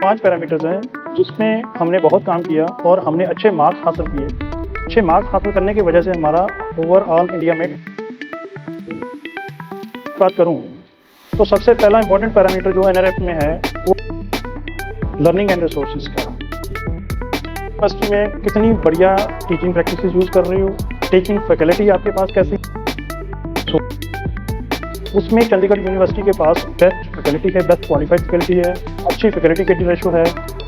5 parameters हैं जिसमें हमने बहुत काम किया और हमने अच्छे मार्क्स हासिल किए। अच्छे मार्क्स हासिल करने की वजह से हमारा ओवरऑल इंडिया में बात करूं तो सबसे पहला इंपॉर्टेंट पैरामीटर जो एनआरएफ में है वो लर्निंग एंड रिसोर्सेज का। यूनिवर्सिटी में कितनी बढ़िया टीचिंग प्रैक्टिसेस यूज़ कर रही हो, टीचिंग फैकल्टी आपके पास कैसी, उसमें चंडीगढ़ यूनिवर्सिटी के पास बेस्ट फैकल्टी है, बेस्ट क्वालिफाइड फैकल्टी है, अच्छी फैकल्टी की रेशो है।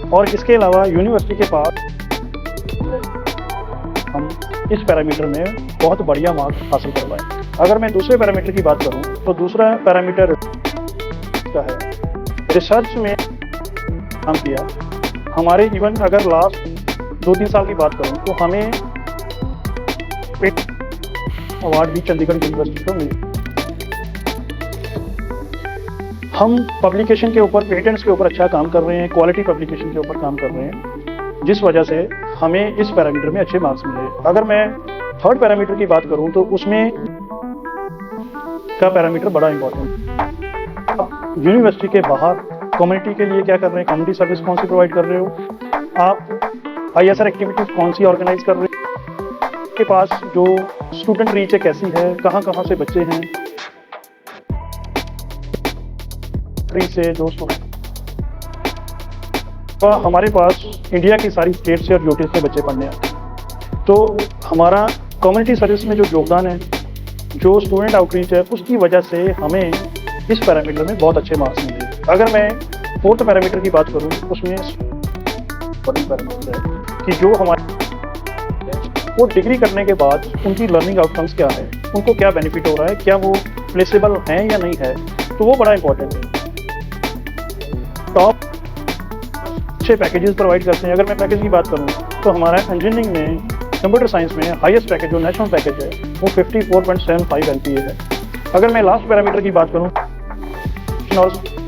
और इसके अलावा यूनिवर्सिटी के पास हम इस पैरामीटर में बहुत बढ़िया मार्क्स हासिल करवाएं। अगर मैं दूसरे पैरामीटर की बात करूं तो दूसरा पैरामीटर का है रिसर्च में काम किया। हमारे इवन अगर लास्ट 2-3 साल की बात करूं तो हमें अवार्ड भी चंडीगढ़ यूनिवर्सिटी को मिली। हम पब्लिकेशन के ऊपर, पेटेंट्स के ऊपर अच्छा काम कर रहे हैं, क्वालिटी पब्लिकेशन के ऊपर काम कर रहे हैं, जिस वजह से हमें इस पैरामीटर में अच्छे मार्क्स मिले। अगर मैं थर्ड पैरामीटर की बात करूं तो उसमें का पैरामीटर बड़ा इंपॉर्टेंट। यूनिवर्सिटी के बाहर कम्युनिटी के लिए क्या कर रहे हैं, कम्युनिटी सर्विस कौन सी प्रोवाइड कर रहे हो आप, ISR एक्टिविटीज कौन सी ऑर्गेनाइज कर रहे हो, के पास जो स्टूडेंट रीच है कैसी है, कहाँ कहाँ से बच्चे हैं, से जो स्टूडेंट तो हमारे पास इंडिया की सारी स्टेट से और यूटी से बच्चे पढ़ने आते हैं। तो हमारा कम्युनिटी सर्विस में जो योगदान है, जो स्टूडेंट आउटरीच है, उसकी वजह से हमें इस पैरामीटर में बहुत अच्छे मार्क्स मिले। अगर मैं फोर्थ पैरामीटर की बात करूं उसमें पैरामीटर है कि जो हमारे वो डिग्री करने के बाद उनकी लर्निंग आउटकम्स क्या है, उनको क्या बेनिफिट हो रहा है, क्या वो प्लेसेबल हैं या नहीं है, तो वो बड़ा इंपॉर्टेंट है। टॉप अच्छे पैकेजेस प्रोवाइड करते हैं। अगर मैं पैकेज की बात करूं तो हमारा इंजीनियरिंग में, कंप्यूटर साइंस में हाईएस्ट पैकेज जो नेशनल पैकेज है वो 54.75 LPA है। अगर मैं लास्ट पैरामीटर की बात करूं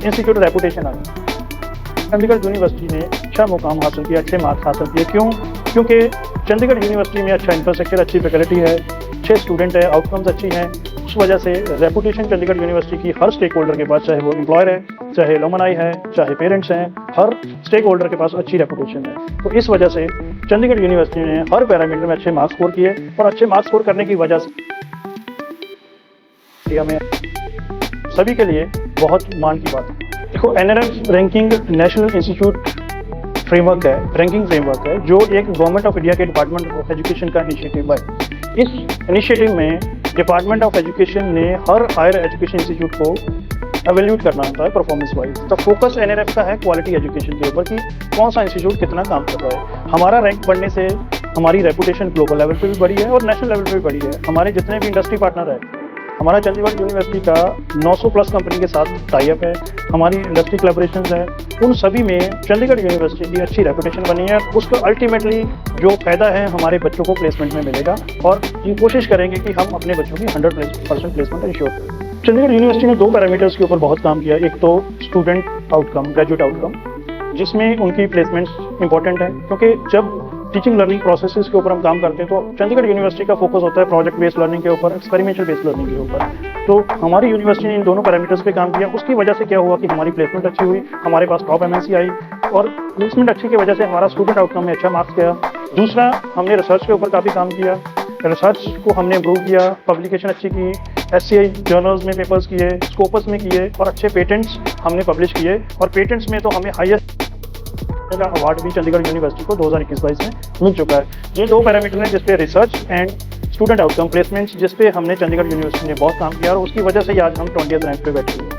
इंस्टीट्यूट रेपुटेशन आ गई। चंडीगढ़ यूनिवर्सिटी ने अच्छा मुकाम हासिल किया, अच्छे मार्क्स हासिल किए। क्योंकि चंडीगढ़ यूनिवर्सिटी में अच्छा इंफ्रास्ट्रक्चर, अच्छी फैकल्टी है, अच्छे स्टूडेंट है, आउटकम्स अच्छी हैं। उस वजह से रेपुटेशन चंडीगढ़ यूनिवर्सिटी की हर स्टेक होल्डर के पास, चाहे वो एम्प्लॉयर है, चाहे एलुमनाई है, चाहे पेरेंट्स हैं, हर स्टेक होल्डर के पास अच्छी रेपुटेशन है। तो इस वजह से चंडीगढ़ यूनिवर्सिटी ने हर पैरामीटर में अच्छे मार्क्स स्कोर किए और अच्छे मार्क्स स्कोर करने की वजह से हमें सभी के लिए बहुत मान की बात है। देखो, NRF ranking national institute framework है, रैंकिंग फ्रेमवर्क है, जो एक गवर्नमेंट ऑफ इंडिया के डिपार्टमेंट ऑफ एजुकेशन का इनिशिएटिव है। इस इनिशिएटिव में डिपार्टमेंट ऑफ एजुकेशन ने हर हायर एजुकेशन इंस्टीट्यूट को एवेल्यूट करना होता है परफॉर्मेंस वाइज। तो फोकस NRF का है क्वालिटी एजुकेशन के ऊपर कि कौन सा इंस्टीट्यूट कितना काम कर रहा है। हमारा रैंक बढ़ने से हमारी रेपुटेशन ग्लोबल लेवल पे भी बढ़ी है और नेशनल लेवल पे भी बढ़ी है। हमारे जितने भी इंडस्ट्री पार्टनर है, हमारा चंडीगढ़ यूनिवर्सिटी का 900 प्लस कंपनी के साथ टाइप है, हमारी इंडस्ट्री कोलैबोरेशन है, उन सभी में चंडीगढ़ यूनिवर्सिटी की अच्छी रेपुटेशन बनी है। उसका अल्टीमेटली जो फायदा है हमारे बच्चों को प्लेसमेंट में मिलेगा और ये कोशिश करेंगे कि हम अपने बच्चों की 100% प्लेसमेंट इंश्योर करें। चंडीगढ़ यूनिवर्सिटी ने 2 पैरामीटर्स के ऊपर बहुत काम किया। एक तो स्टूडेंट आउटकम, ग्रेजुएट आउटकम, जिसमें उनकी प्लेसमेंट्स इंपॉर्टेंट है, क्योंकि जब टीचिंग लर्निंग प्रोसेसेस के ऊपर हम काम करते हैं तो चंडीगढ़ यूनिवर्सिटी का फोकस होता है प्रोजेक्ट बेस्ड लर्निंग के ऊपर, एक्सपेरिमेंटल बेस्ड लर्निंग के ऊपर। तो हमारी यूनिवर्सिटी ने इन दोनों पैरामीटर्स पे काम किया। उसकी वजह से क्या हुआ कि हमारी प्लेसमेंट अच्छी हुई, हमारे पास टॉप MNC आई और प्लेसमेंट अच्छी की वजह से हमारा स्टूडेंट आउटकम में अच्छा मार्क्स गया। दूसरा, हमने रिसर्च के ऊपर काफ़ी काम किया, रिसर्च को हमने इम्प्रूव किया, पब्लिकेशन अच्छी की, SCI जर्नल्स में पेपर्स किए, स्कोपस में किए और अच्छे पेटेंट्स हमने पब्लिश किए। और पेटेंट्स में तो हमें हाईएस्ट का अवार्ड भी चंडीगढ़ यूनिवर्सिटी को 2021-22 में मिल चुका है। ये 2 पैरामीटर हैं जिसपे research and student outcome placements, जिसपे हमने चंडीगढ़ यूनिवर्सिटी ने बहुत काम किया और उसकी वजह से आज हम 20th रैंक पे बैठे हुए हैं।